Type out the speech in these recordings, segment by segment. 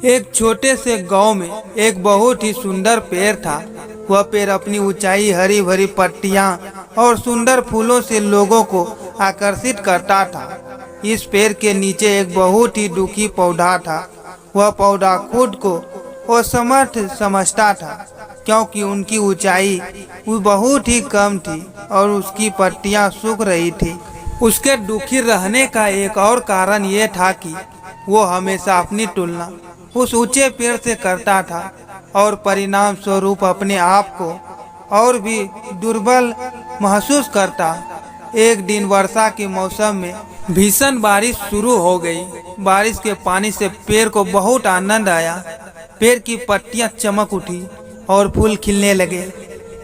एक छोटे से गांव में एक बहुत ही सुंदर पेड़ था। वह पेड़ अपनी ऊंचाई, हरी भरी पत्तियां और सुंदर फूलों से लोगों को आकर्षित करता था। इस पेड़ के नीचे एक बहुत ही दुखी पौधा था। वह पौधा खुद को असमर्थ समझता था, क्योंकि उनकी ऊंचाई बहुत ही कम थी और उसकी पत्तियां सूख रही थी। उसके दुखी रहने का एक और कारण यह था कि वो हमेशा अपनी तुलना उस ऊंचे पेड़ से करता था और परिणाम स्वरूप अपने आप को और भी दुर्बल महसूस करता। एक दिन वर्षा के मौसम में भीषण बारिश शुरू हो गई। बारिश के पानी से पेड़ को बहुत आनंद आया। पेड़ की पत्तियां चमक उठी और फूल खिलने लगे।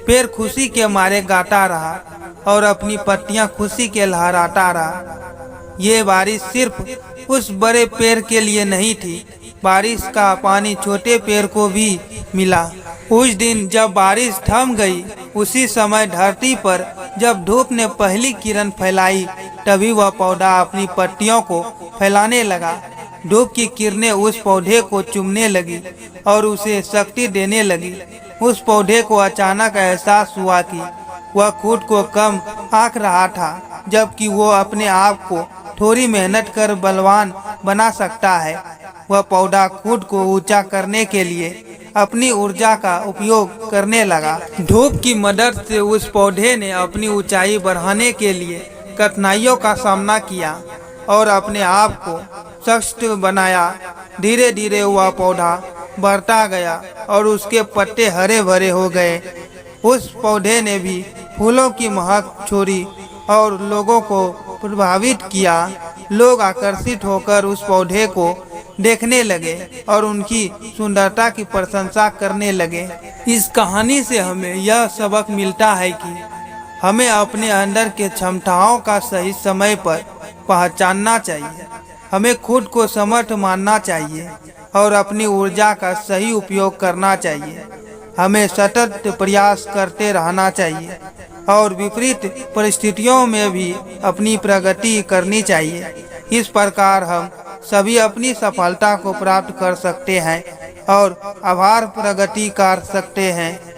पेड़ खुशी के मारे गाता रहा और अपनी पत्तियां खुशी के लहराता रहा। ये बारिश सिर्फ उस बड़े पेड़ के लिए नहीं थी, बारिश का पानी छोटे पेड़ को भी मिला। उस दिन जब बारिश थम गई, उसी समय धरती पर जब धूप ने पहली किरण फैलाई, तभी वह पौधा अपनी पत्तियों को फैलाने लगा। धूप की किरणें उस पौधे को चूमने लगी और उसे शक्ति देने लगी। उस पौधे को अचानक एहसास हुआ कि वह खुद को कम आंक रहा था, जबकि वो अपने आप को थोड़ी मेहनत कर बलवान बना सकता है। वह पौधा खुद को ऊंचा करने के लिए अपनी ऊर्जा का उपयोग करने लगा। धूप की मदद से उस पौधे ने अपनी ऊंचाई बढ़ाने के लिए कठिनाइयों का सामना किया और अपने आप को सशक्त बनाया। धीरे धीरे वह पौधा बढ़ता गया और उसके पत्ते हरे भरे हो गए। उस पौधे ने भी फूलों की महक छोड़ी और लोगों को प्रभावित किया। लोग आकर्षित होकर उस पौधे को देखने लगे और उनकी सुंदरता की प्रशंसा करने लगे। इस कहानी से हमें यह सबक मिलता है कि हमें अपने अंदर के क्षमताओं का सही समय पर पहचानना चाहिए। हमें खुद को समर्थ मानना चाहिए और अपनी ऊर्जा का सही उपयोग करना चाहिए। हमें सतत प्रयास करते रहना चाहिए और विपरीत परिस्थितियों में भी अपनी प्रगति करनी चाहिए। इस प्रकार हम सभी अपनी सफलता को प्राप्त कर सकते हैं और आभार प्रगति कर सकते हैं।